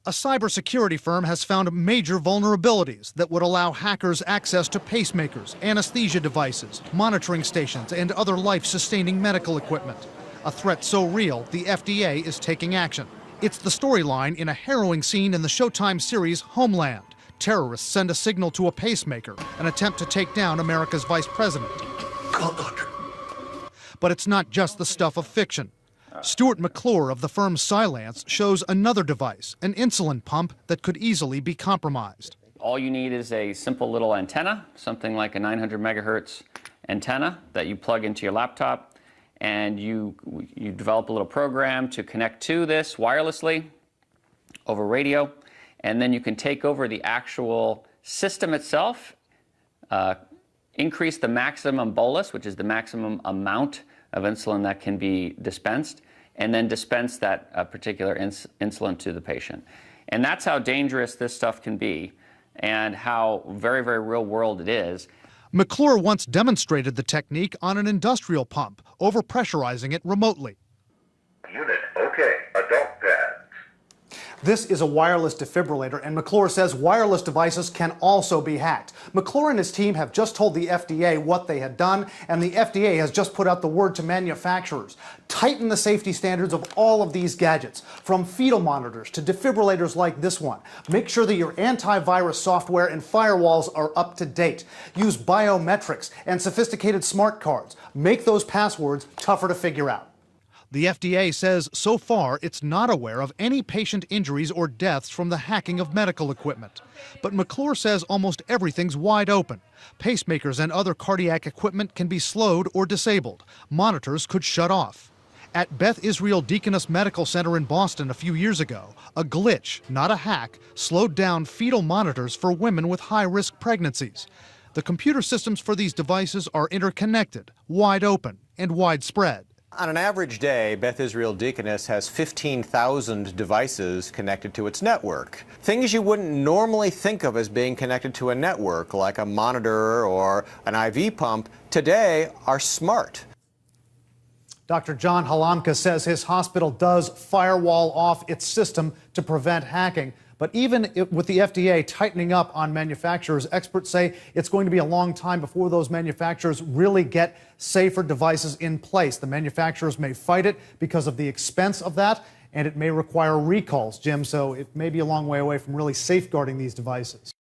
A cybersecurity firm has found major vulnerabilities that would allow hackers access to pacemakers, anesthesia devices, monitoring stations, and other life-sustaining medical equipment. A threat so real, the FDA is taking action. It's the storyline in a harrowing scene in the Showtime series Homeland. Terrorists send a signal to a pacemaker, an attempt to take down America's vice president. Call doctor. But it's not just the stuff of fiction. Stuart McClure of the firm Cylance shows another device, an insulin pump that could easily be compromised. All you need is a simple little antenna, something like a 900 megahertz antenna that you plug into your laptop, and you develop a little program to connect to this wirelessly over radio, and then you can take over the actual system itself, increase the maximum bolus, which is the maximum amount of insulin that can be dispensed, and then dispense that particular insulin to the patient. And that's how dangerous this stuff can be and how very, very real world it is. McClure once demonstrated the technique on an industrial pump, overpressurizing it remotely. Unit, okay. Adult pad. This is a wireless defibrillator, and McClure says wireless devices can also be hacked. McClure and his team have just told the FDA what they had done, and the FDA has just put out the word to manufacturers. Tighten the safety standards of all of these gadgets, from fetal monitors to defibrillators like this one. Make sure that your antivirus software and firewalls are up to date. Use biometrics and sophisticated smart cards. Make those passwords tougher to figure out. The FDA says so far it's not aware of any patient injuries or deaths from the hacking of medical equipment. But McClure says almost everything's wide open. Pacemakers and other cardiac equipment can be slowed or disabled. Monitors could shut off. At Beth Israel Deaconess Medical Center in Boston a few years ago, a glitch, not a hack, slowed down fetal monitors for women with high-risk pregnancies. The computer systems for these devices are interconnected, wide open, and widespread. On an average day, Beth Israel Deaconess has 15,000 devices connected to its network. Things you wouldn't normally think of as being connected to a network, like a monitor or an IV pump, today are smart. Dr. John Halamka says his hospital does firewall off its system to prevent hacking. But even with the FDA tightening up on manufacturers, experts say it's going to be a long time before those manufacturers really get safer devices in place. The manufacturers may fight it because of the expense of that, and it may require recalls, Jim, so it may be a long way away from really safeguarding these devices.